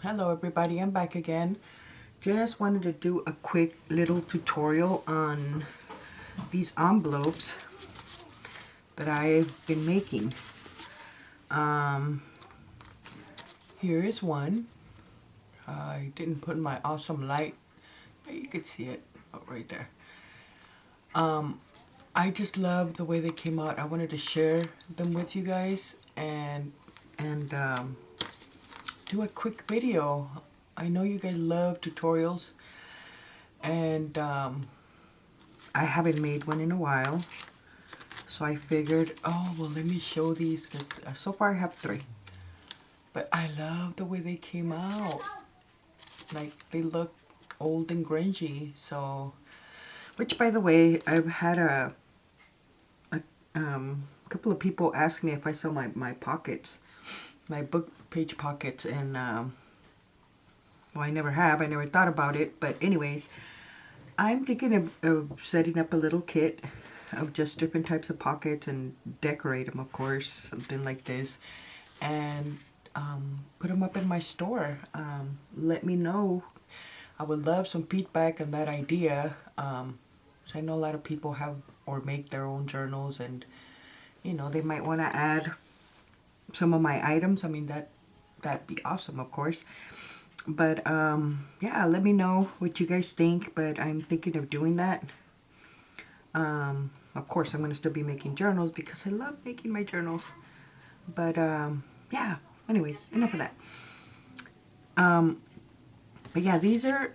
Hello everybody, I'm back again. Just wanted to do a quick little tutorial on these envelopes that I've been making. Um, Here is one. I didn't put my awesome light, but you could see it right there. I just love the way they came out. I wanted to share them with you guys and do a quick video. I know you guys love tutorials, and I haven't made one in a while, so I figured, oh well, let me show these because so far I have 3, but I love the way they came out. Like, they look old and grungy. So, which, by the way, I've had couple of people ask me if I sell my pockets, my book page pockets, and well, I never have. I never thought about it, but anyways, I'm thinking of setting up a little kit of just different types of pockets and decorate them, of course, something like this, and put them up in my store. Let me know. I would love some feedback on that idea. So I know a lot of people have or make their own journals, and they might want to add some of my items. I mean, that'd be awesome, of course. But yeah, let me know what you guys think. But I'm thinking of doing that. Of course, I'm going to still be making journals because I love making my journals. But yeah, anyways, enough of that. But yeah, these are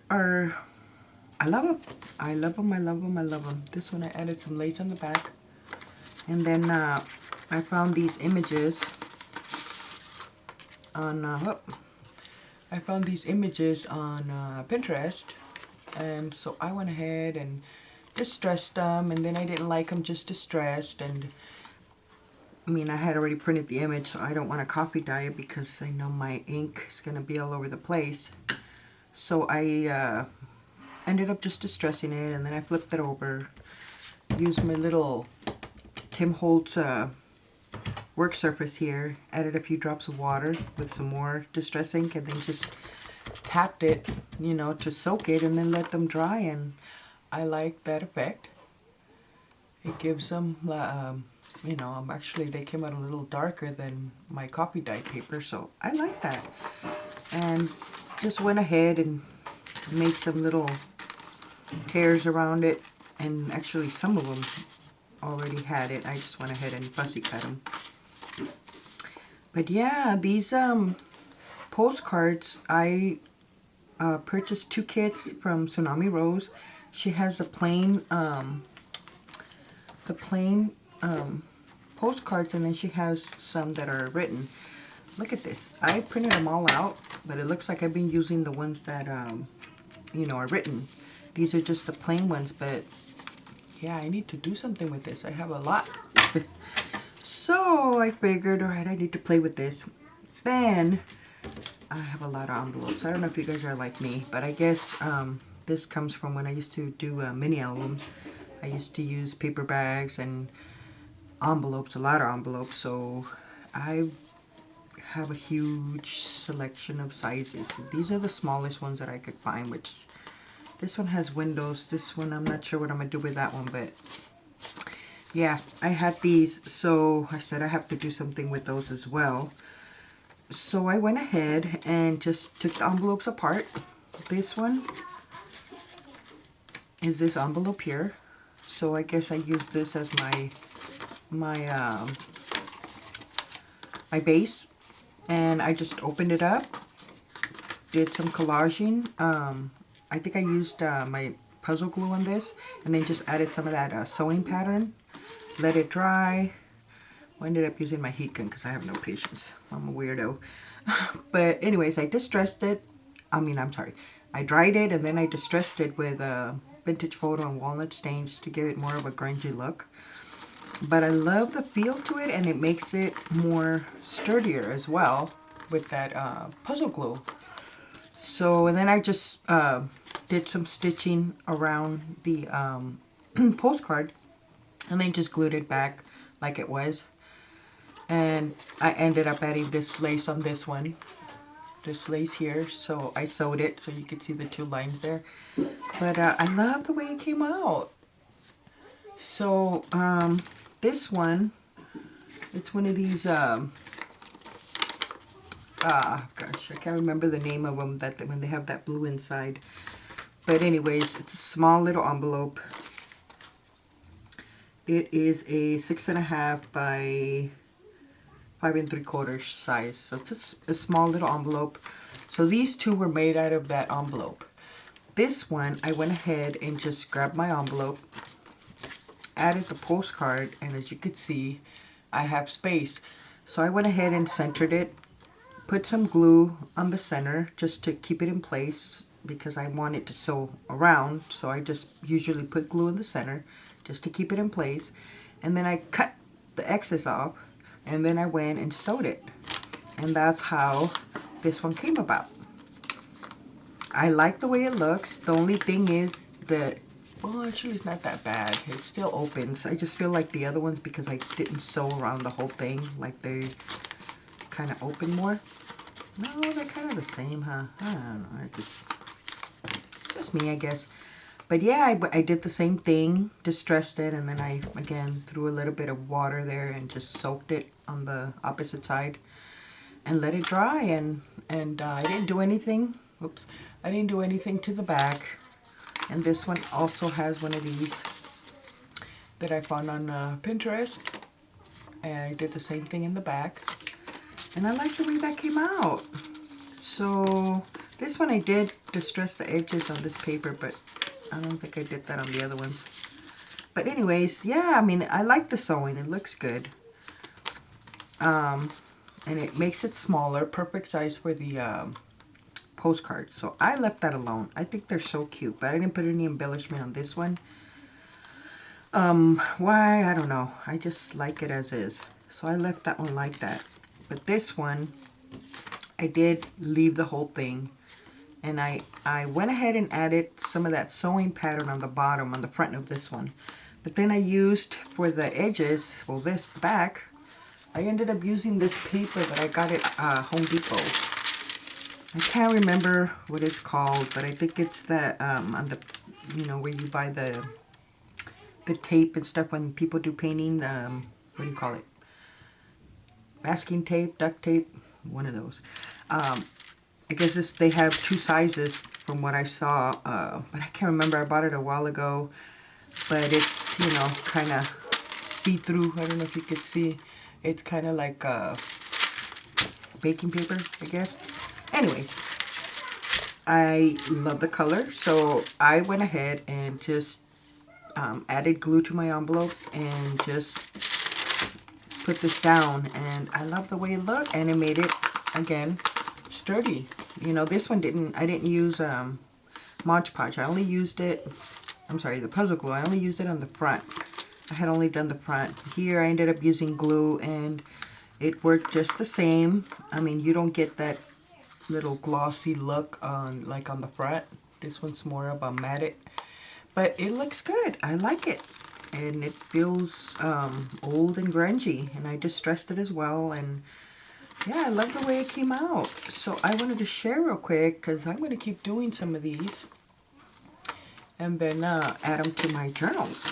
I love them. I love them. I love them. I love them. This one I added some lace on the back. And then I found these images on Pinterest, and so I went ahead and distressed them, and then I didn't like them just distressed, and I mean, I had already printed the image, so I don't want to copy dye it because I know my ink is going to be all over the place. So I ended up just distressing it, and then I flipped it over, used my little Tim Holtz work surface here, added a few drops of water with some more distress ink, and then just tapped it, to soak it, and then let them dry. And I like that effect. It gives them, actually they came out a little darker than my copy dye paper, so I like that. And just went ahead and made some little tears around it, and actually some of them already had it. I just went ahead and fussy cut them. But yeah, these postcards, I purchased 2 kits from Tsunami Rose. She has the plain postcards, and then she has some that are written. Look at this. I printed them all out, but it looks like I've been using the ones that are written. These are just the plain ones, but yeah, I need to do something with this. I have a lot. So I figured, alright, I need to play with this. Then I have a lot of envelopes. I don't know if you guys are like me, but I guess this comes from when I used to do mini albums. I used to use paper bags and envelopes, a lot of envelopes, so I have a huge selection of sizes. These are the smallest ones that I could find, which this one has windows. This one, I'm not sure what I'm going to do with that one, but yeah, I had these, so I said I have to do something with those as well. So I went ahead and just took the envelopes apart. This one is this envelope here. So I guess I use this as my base. And I just opened it up, did some collaging. I think I used my puzzle glue on this, and then just added some of that sewing pattern. Let it dry. I ended up using my heat gun because I have no patience. I'm a weirdo. But anyways, I distressed it. I dried it, and then I distressed it with vintage photo and walnut stains to give it more of a grungy look. But I love the feel to it, and it makes it more sturdier as well with that puzzle glue. So, and then I just did some stitching around the postcard, and then just glued it back like it was. And I ended up adding this lace on this one. this lace here, so I sewed it so you could see the two lines there. But I love the way it came out. So this one, it's one of these gosh, I can't remember the name of them, that when they have that blue inside. But anyways, it's a small little envelope. It is a 6.5 by 5 3/4 size. So it's a small little envelope. So these two were made out of that envelope. This one, I went ahead and just grabbed my envelope, added the postcard, and as you could see, I have space. So I went ahead and centered it, put some glue on the center just to keep it in place because I want it to sew around. So I just usually put glue in the center just to keep it in place. And then I cut the excess off, and then I went and sewed it. And that's how this one came about. I like the way it looks. The only thing is that, well, actually it's not that bad. It still opens. I just feel like the other ones, because I didn't sew around the whole thing, like they kind of open more. No, they're kind of the same, huh? I don't know. It's just me, I guess. But yeah, I did the same thing, distressed it, and then I, again, threw a little bit of water there and just soaked it on the opposite side and let it dry. And I didn't do anything. Oops. I didn't do anything to the back. And this one also has one of these that I found on Pinterest. And I did the same thing in the back. And I like the way that came out. So this one I did distress the edges on this paper, but I don't think I did that on the other ones. But anyways, yeah, I mean, I like the sewing. It looks good. And it makes it smaller, perfect size for the postcard. So I left that alone. I think they're so cute, but I didn't put any embellishment on this one. Why? I don't know. I just like it as is. So I left that one like that. But this one, I did leave the whole thing. And I went ahead and added some of that sewing pattern on the bottom, on the front of this one. But then I used, for the edges, well, the back, I ended up using this paper that I got at Home Depot. I can't remember what it's called, but I think it's the, on the, you know, where you buy the tape and stuff when people do painting, what do you call it? Masking tape, duct tape, one of those. I guess they have two sizes from what I saw, but I can't remember. I bought it a while ago, but it's, you know, kind of see-through. I don't know if you could see. It's kind of like baking paper, I guess. Anyways, I love the color, so I went ahead and just added glue to my envelope and just put this down, and I love the way it looked, and it made it, again, sturdy. You know, this one I didn't use Mod Podge. I only used it, I'm sorry, the puzzle glue. I only used it on the front. I had only done the front. Here I ended up using glue, and it worked just the same. I mean, you don't get that little glossy look on, like on the front. This one's more of a matted, but it looks good. I like it, and it feels old and grungy, and I distressed it as well. And yeah, I love the way it came out. So I wanted to share real quick, because I'm going to keep doing some of these and then add them to my journals.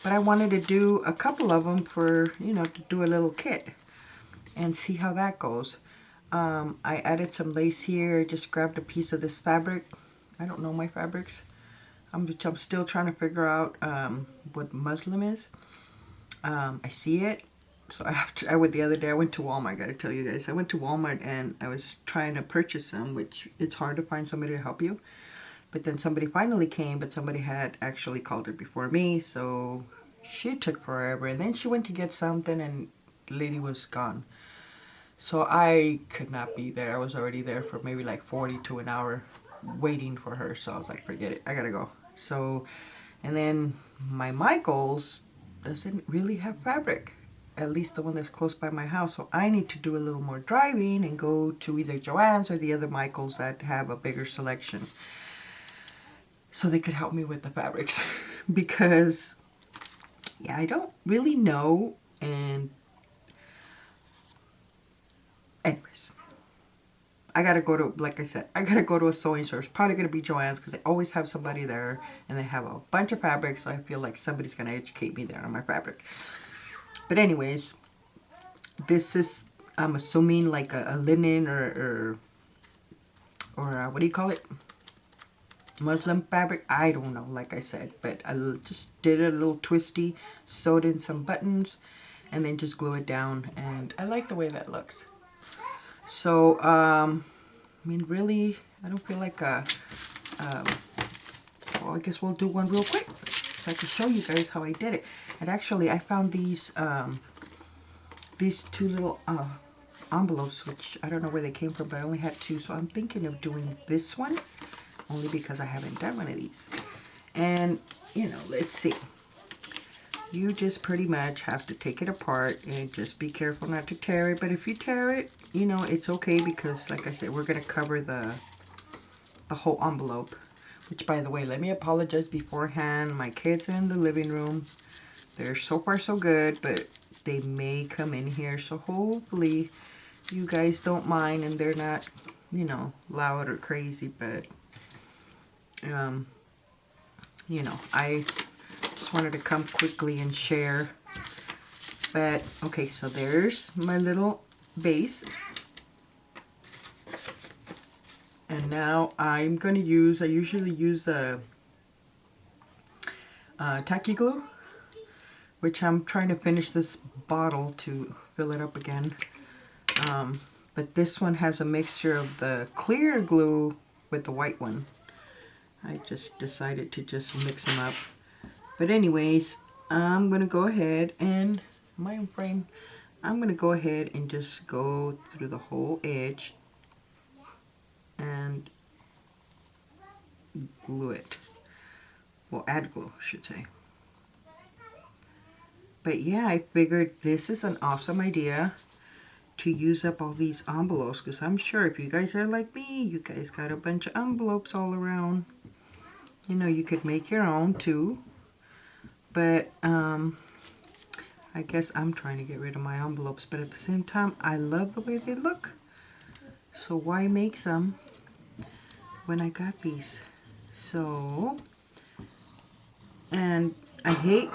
But I wanted to do a couple of them for, you know, to do a little kit and see how that goes. I added some lace here. I just grabbed a piece of this fabric. I don't know my fabrics. I'm still trying to figure out what muslin is. I see it. So I went the other day, I went to Walmart. I got to tell you guys. I went to Walmart and I was trying to purchase some, which it's hard to find somebody to help you. But then somebody finally came, but somebody had actually called her before me. So she took forever. And then she went to get something and the lady was gone. So I could not be there. I was already there for maybe like 40 to an hour waiting for her. So I was like, forget it. I got to go. So, and then my Michaels doesn't really have fabric. At least the one that's close by my house. So I need to do a little more driving and go to either Joann's or the other Michaels that have a bigger selection, so they could help me with the fabrics. Because, yeah, I don't really know. And anyways, I gotta go to, like I said, I gotta go to a sewing store. It's probably gonna be Joann's because they always have somebody there and they have a bunch of fabric, so I feel like somebody's gonna educate me there on my fabric. But anyways, this is, I'm assuming, like a linen or what do you call it? Muslin fabric. I don't know, like I said, but I just did a little twisty, sewed in some buttons, and then just glue it down, and I like the way that looks. So I mean, really, I don't feel like well, I guess we'll do one real quick so I can show you guys how I did it. And actually, I found these two little envelopes, which I don't know where they came from, but I only had two, so I'm thinking of doing this one only because I haven't done one of these. And you know, let's see, you just pretty much have to take it apart and just be careful not to tear it. But if you tear it, you know, it's okay, because like I said, we're gonna cover the whole envelope. Which, by the way, let me apologize beforehand. My kids are in the living room. They're so far so good, but they may come in here, so hopefully you guys don't mind and they're not, you know, loud or crazy. But you know, I just wanted to come quickly and share. But okay, so there's my little base, and now I'm going to use, I usually use a tacky glue, which I'm trying to finish this bottle to fill it up again. But this one has a mixture of the clear glue with the white one. I just decided to just mix them up. But anyways, I'm going to go ahead and, my frame, I'm going to go ahead and just go through the whole edge and glue it. Well, add glue, I should say. But yeah, I figured this is an awesome idea to use up all these envelopes, because I'm sure if you guys are like me, you guys got a bunch of envelopes all around. You know, you could make your own too. But I guess I'm trying to get rid of my envelopes, but at the same time, I love the way they look. So why make some when I got these? So, and I hate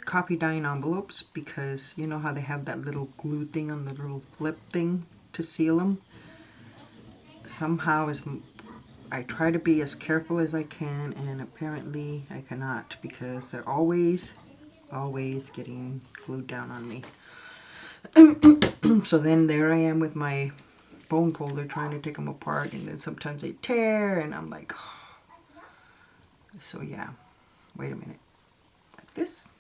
copy dyeing envelopes, because you know how they have that little glue thing on the little flip thing to seal them. Somehow I try to be as careful as I can, and apparently I cannot, because they're always getting glued down on me. So then there I am with my bone folder trying to take them apart, and then sometimes they tear, and I'm like, oh. So yeah, wait a minute, like this.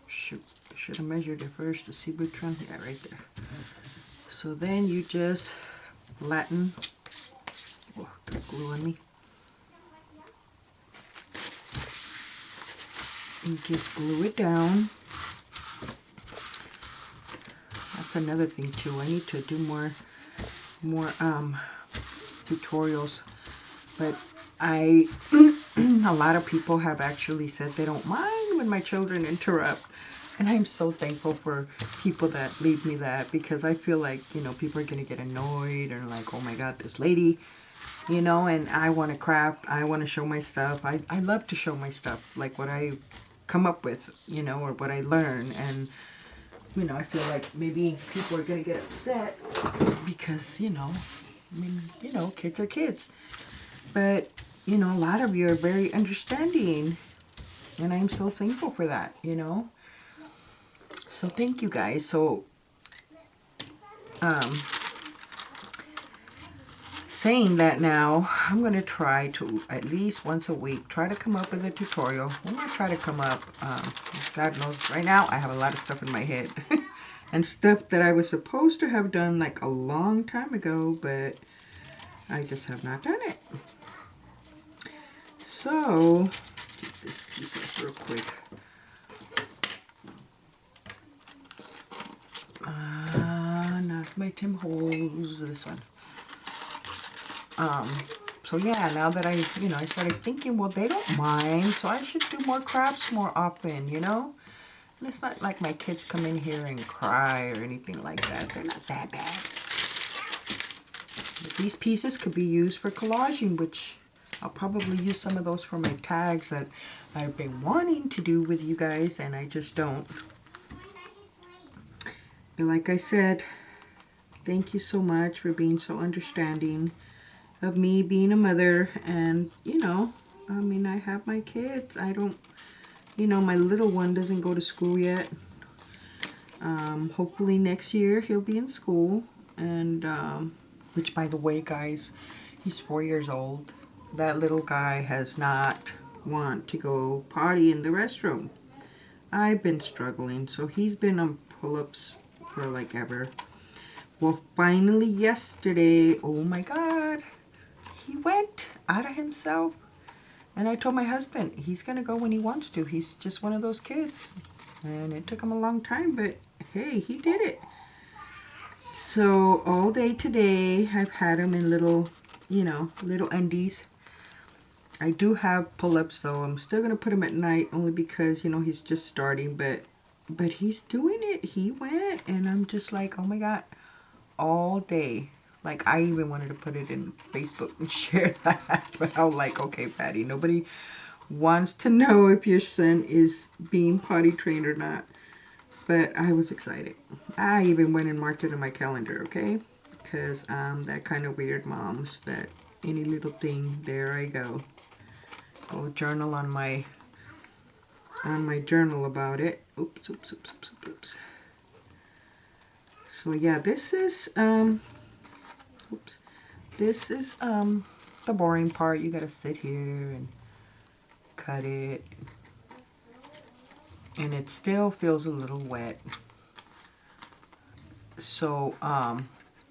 Shoot, I should have measured it first to see which one. Yeah, right there. So then you just flatten. Oh, got glue on me. You just glue it down. That's another thing too. I need to do more tutorials. But a lot of people have actually said they don't mind when my children interrupt. And I'm so thankful for people that leave me that, because I feel like, you know, people are going to get annoyed and like, oh my God, this lady, you know, and I want to craft, I want to show my stuff. I love to show my stuff, like what I come up with, you know, or what I learn. And, you know, I feel like maybe people are going to get upset because, you know, I mean, you know, kids are kids. But, you know, a lot of you are very understanding, and I'm so thankful for that, you know. So thank you guys. So, saying that now, I'm going to try to, at least once a week, try to come up with a tutorial. I'm going to try to come up, God knows, right now I have a lot of stuff in my head. And stuff that I was supposed to have done like a long time ago, but I just have not done it. So, take this piece off real quick. Not my Tim Holtz, this one. So yeah, now that I started thinking, well, they don't mind, so I should do more crafts more often, you know? And it's not like my kids come in here and cry or anything like that. They're not that bad. These pieces could be used for collaging, which I'll probably use some of those for my tags that I've been wanting to do with you guys, and I just don't. But like I said, thank you so much for being so understanding of me being a mother. And, you know, I mean, I have my kids. I don't, you know, my little one doesn't go to school yet. Hopefully next year he'll be in school. And, which, by the way, guys, he's 4 years old. That little guy has not want to go potty in the restroom. I've been struggling, so he's been on pull-ups for like ever. Well, finally yesterday, oh my God, he went out of himself. And I told my husband, he's going to go when he wants to. He's just one of those kids. And it took him a long time, but hey, he did it. So all day today, I've had him in little, you know, little undies. I do have pull-ups though. I'm still going to put him at night only because, you know, he's just starting. But he's doing it. He went, and I'm just like, oh my God, all day. Like, I even wanted to put it in Facebook and share that. But I'm like, okay, Patty, nobody wants to know if your son is being potty trained or not. But I was excited. I even went and marked it on my calendar, okay? Because I'm that kind of weird moms that any little thing, there I go. Go journal on my journal about it. Oops. So yeah, this is this is the boring part. You gotta sit here and cut it, and it still feels a little wet. So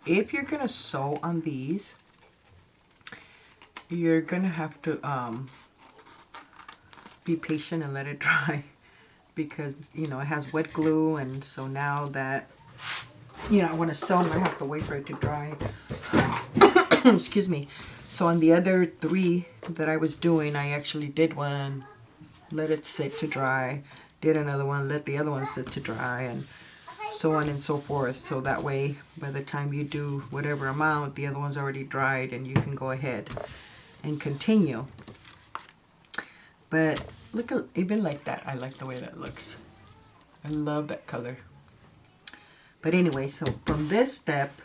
if you're gonna sew on these, you're gonna have to be patient and let it dry, because, you know, it has wet glue, and so now that, you know, I want to sew, I'm gonna have to wait for it to dry. Excuse me. So on the other 3 that I was doing, I actually did one, let it sit to dry, did another one, let the other one sit to dry, and so on and so forth. So that way, by the time you do whatever amount, the other one's already dried, and you can go ahead and continue. But look, even like that, I like the way that looks. I love that color. But anyway, so from this step,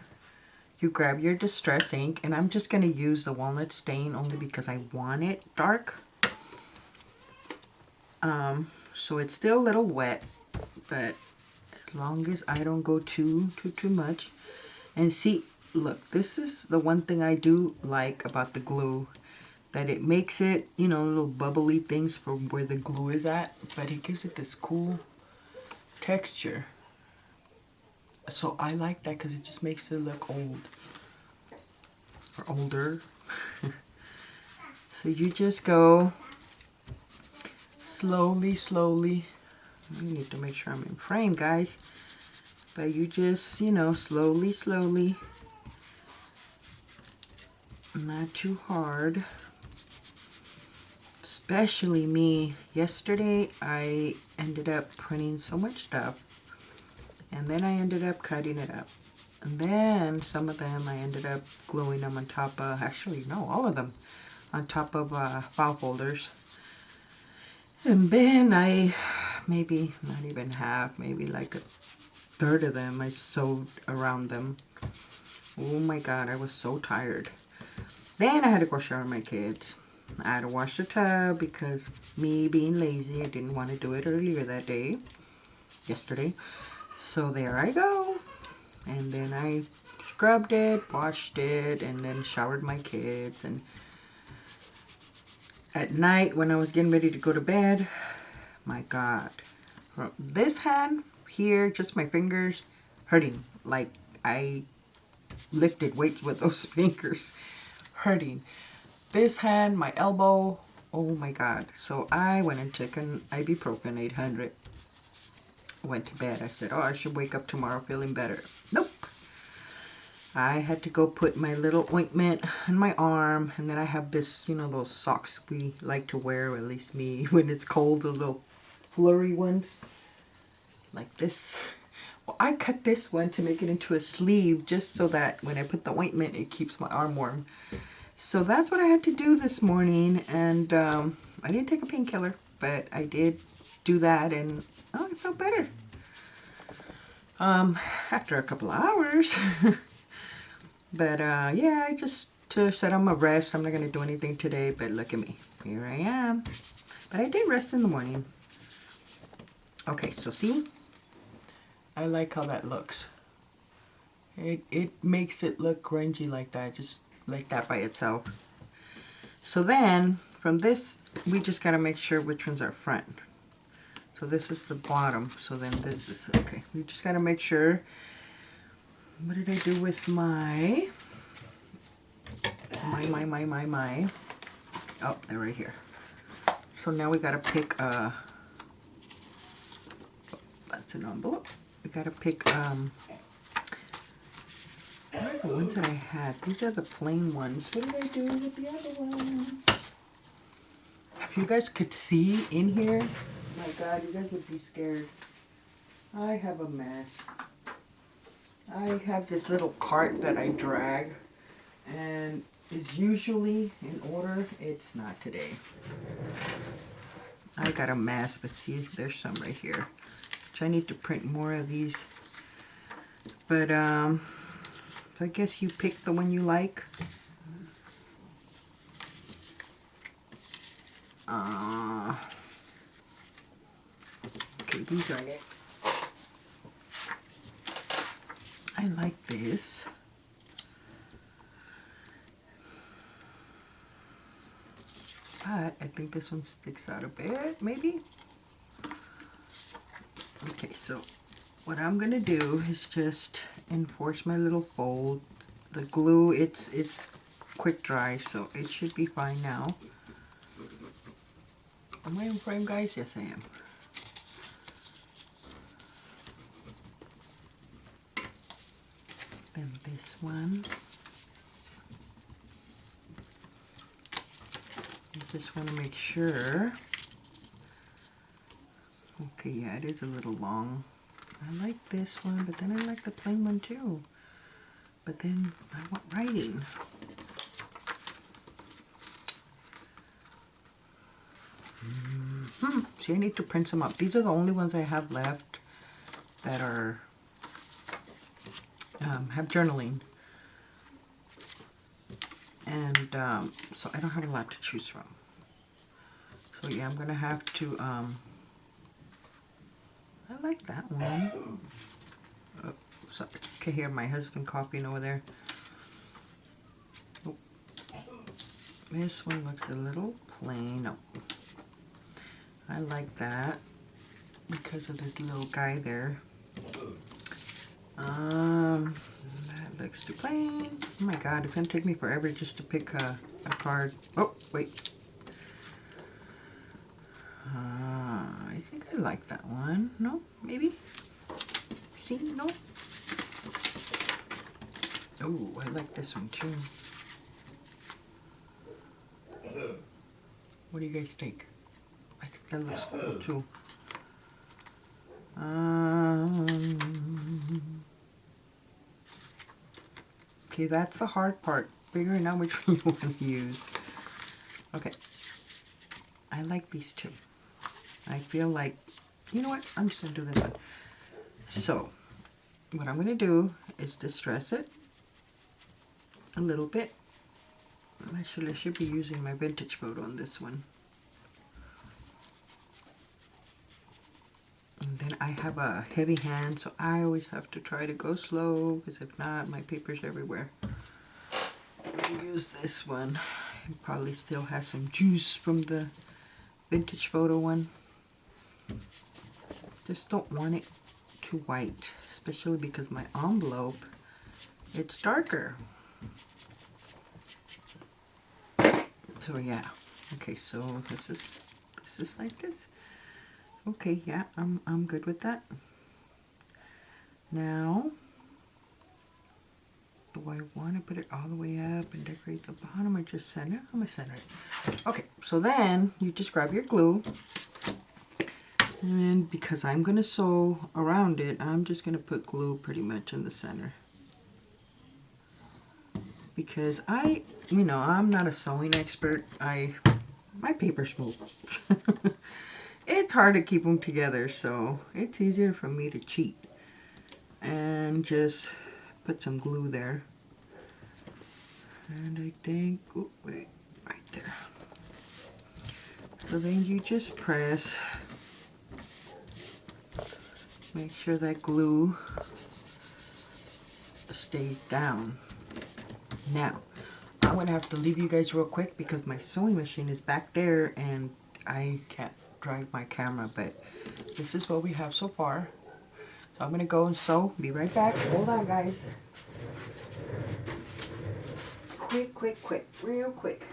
you grab your distress ink, and I'm just going to use the walnut stain only because I want it dark. So it's still a little wet, but as long as I don't go too much. And see, look, this is the one thing I do like about the glue, that it makes it, you know, little bubbly things from where the glue is at, but it gives it this cool texture. So I like that because it just makes it look old, or older. So you just go slowly. I need to make sure I'm in frame, guys. But you just, you know, slowly. Not too hard. Especially me. Yesterday, I ended up printing so much stuff. And then I ended up cutting it up. And then some of them I ended up gluing them on top of, actually no, all of them on top of file folders. And then I, maybe not even half, maybe like a third of them I sewed around them. Oh my God, I was so tired. Then I had to go shower my kids. I had to wash the tub because me being lazy, I didn't want to do it earlier that day, yesterday. So there I go. And then I scrubbed it, washed it, and then showered my kids. And at night when I was getting ready to go to bed, my God, from this hand here, just my fingers, hurting. Like I lifted weights with those fingers, hurting. This hand, my elbow, oh my God. So I went and took an ibuprofen 800. Went to bed. I said, oh, I should wake up tomorrow feeling better. Nope. I had to go put my little ointment on my arm, and then I have this, you know, those socks we like to wear, or at least me, when it's cold, the little flurry ones, like this. Well, I cut this one to make it into a sleeve just so that when I put the ointment, it keeps my arm warm. So that's what I had to do this morning, and I didn't take a painkiller, but I did do that, and oh, I felt better. After a couple of hours. But yeah, I just said I'm gonna rest. I'm not gonna do anything today, but look at me. Here I am. But I did rest in the morning. Okay, so see? I like how that looks. It makes it look grungy like that, just like that by itself. So then, from this, we just gotta make sure which ones are front. So this is the bottom, so then this is, okay. We just gotta make sure. What did I do with my, oh, they're right here. So now we gotta pick, oh, that's an envelope. We gotta pick, what are the ones that I had? These are the plain ones. What did I do with the other ones? If you guys could see in here, my God, you guys would be scared. I have a mess. I have this little cart that I drag, and it's usually in order. It's not today. I got a mess, but see, there's some right here. Which I need to print more of these. But I guess you pick the one you like. Okay, these are it. I like this. But I think this one sticks out a bit, maybe? Okay, so what I'm gonna do is just enforce my little fold. The glue, it's quick dry, so it should be fine now. Am I in frame, guys? Yes, I am. Then this one. I just want to make sure. Okay, yeah, it is a little long. I like this one, but then I like the plain one too. But then I want writing. See, I need to print some up. These are the only ones I have left that are have journaling. And so I don't have a lot to choose from. So yeah, I'm gonna have to I like that one. Oh, sorry. You can hear my husband coughing over there. Oh. This one looks a little plain. Oh. I like that because of this little guy there. That looks too plain. Oh my God, it's gonna take me forever just to pick a card. Oh, wait. I think I like that one. No, maybe? See, no? Oh, I like this one too. What do you guys think? I think that looks cool too. Okay, that's the hard part. Figuring out which one you want to use. Okay. I like these two. I feel like, you know what? I'm just going to do this one. So, what I'm going to do is distress it a little bit. Actually, I should be using my vintage photo on this one. And then I have a heavy hand, so I always have to try to go slow, because if not, my paper's everywhere. Let me use this one. It probably still has some juice from the vintage photo one. Just don't want it too white, especially because my envelope, it's darker. So yeah, okay, so this is like this. Okay, yeah, I'm good with that. Now, do I want to put it all the way up and decorate the bottom or just center? I'm gonna center it. Okay, so then you just grab your glue And because I'm going to sew around it, I'm just going to put glue pretty much in the center. Because I'm not a sewing expert. My papers move. It's hard to keep them together, so it's easier for me to cheat and just put some glue there. And I think, oh wait, right there. So then you just press, make sure that glue stays down. Now, I'm gonna have to leave you guys real quick because my sewing machine is back there and I can't drive my camera, but this is what we have so far. So I'm gonna go and sew. Be right back. Hold on, guys. Quick, real quick.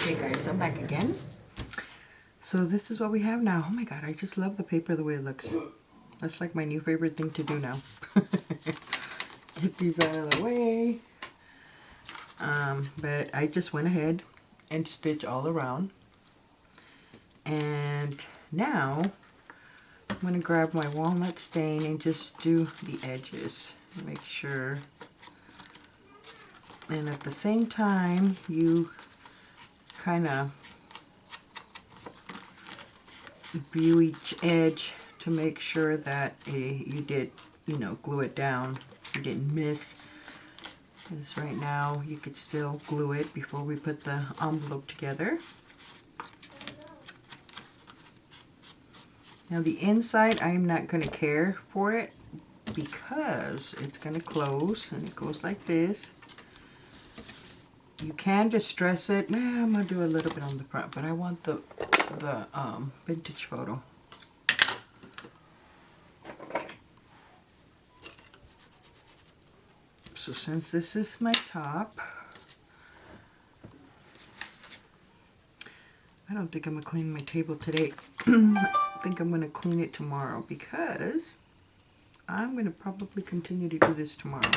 Okay guys, I'm back again. So this is what we have now. Oh my god, I just love the paper the way it looks. That's like my new favorite thing to do now. Get these out of the way. But I just went ahead and stitched all around. And now I'm going to grab my walnut stain and just do the edges. Make sure. And at the same time, you kind of view each edge to make sure that you did, glue it down. You didn't miss. Because right now you could still glue it before we put the envelope together. Now the inside, I'm not going to care for it because it's going to close and it goes like this. You can distress it. I'm going to do a little bit on the front, but I want the vintage photo. So since this is my top, I don't think I'm going to clean my table today. I think I'm going to clean it tomorrow because I'm going to probably continue to do this tomorrow.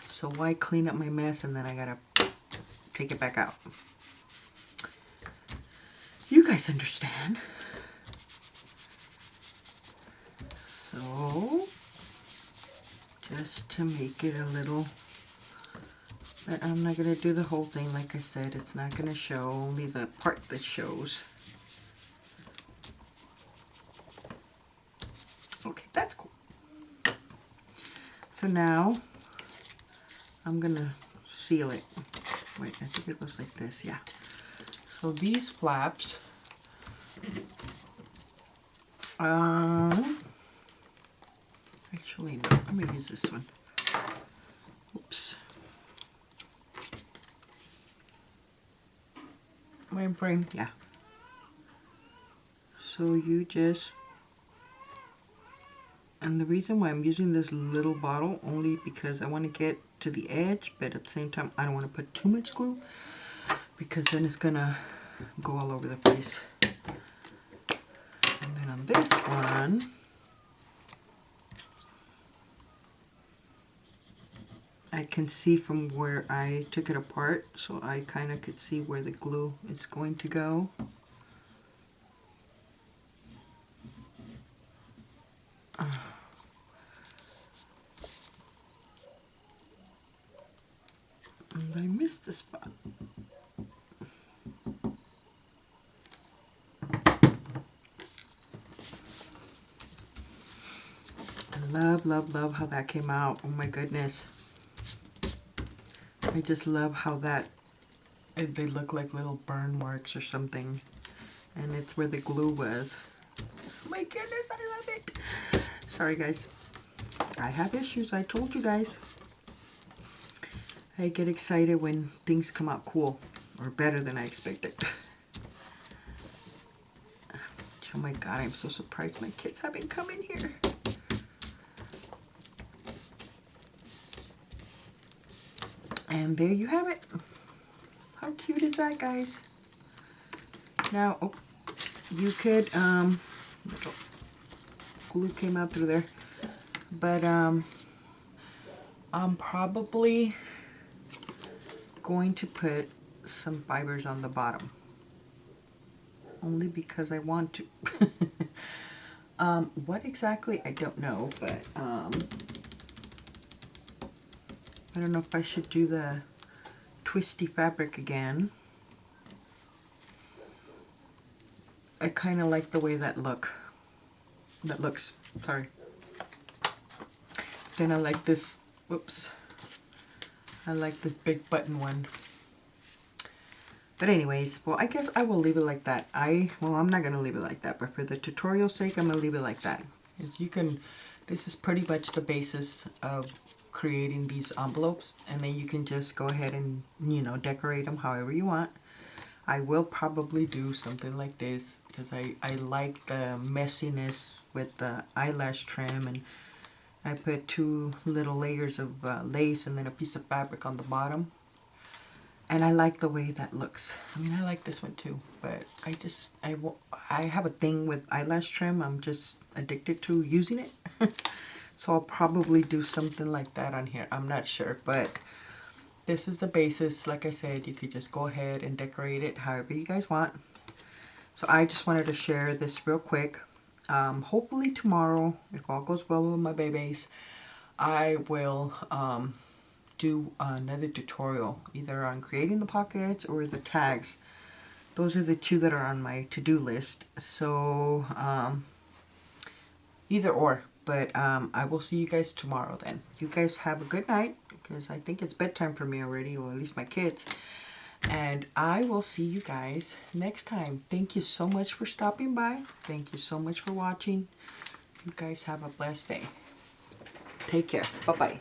So why clean up my mess and then I got to take it back out? You guys understand. So, just to make it a little, but I'm not going to do the whole thing. Like I said, it's not going to show, only the part that shows. Okay, that's cool. So now, I'm going to seal it. Wait, I think it goes like this, yeah. So these flaps, actually no, I'm going to use this one. Oops. Frame, yeah. So you just, and the reason why I'm using this little bottle only because I want to get to the edge, but at the same time I don't want to put too much glue because then it's gonna go all over the place. And then on this one, I can see from where I took it apart, so I kind of could see where the glue is going to go. And I missed a spot. love, love, love how that came out. Oh my goodness. I just love how that, they look like little burn marks or something. And it's where the glue was. Oh my goodness, I love it. Sorry guys. I have issues, I told you guys. I get excited when things come out cool or better than I expected. Oh my god, I'm so surprised my kids haven't come in here. And there you have it. How cute is that, guys? Now, oh, you could, glue came out through there. But, I'm probably going to put some fibers on the bottom. Only because I want to. What exactly, I don't know, but, I don't know if I should do the twisty fabric again. I kind of like the way that looks, sorry. Then I like this, whoops, I like this big button one. But anyways, well, I guess I will leave it like that. Well, I'm not going to leave it like that, but for the tutorial's sake, I'm going to leave it like that. As you can, this is pretty much the basis of creating these envelopes, and then you can just go ahead and, you know, decorate them however you want. I will probably do something like this because I like the messiness with the eyelash trim, and I put 2 little layers of lace and then a piece of fabric on the bottom. And I like the way that looks. I mean, I like this one too, but I have a thing with eyelash trim. I'm just addicted to using it. So I'll probably do something like that on here. I'm not sure, but this is the basis. Like I said, you could just go ahead and decorate it however you guys want. So I just wanted to share this real quick. Hopefully tomorrow, if all goes well with my babies, I will do another tutorial either on creating the pockets or the tags. Those are the 2 that are on my to-do list. So either or, but I will see you guys tomorrow then. You guys have a good night, because I think it's bedtime for me already, or at least my kids. And I will see you guys next time. Thank you so much for stopping by. Thank you so much for watching. You guys have a blessed day. Take care. Bye-bye.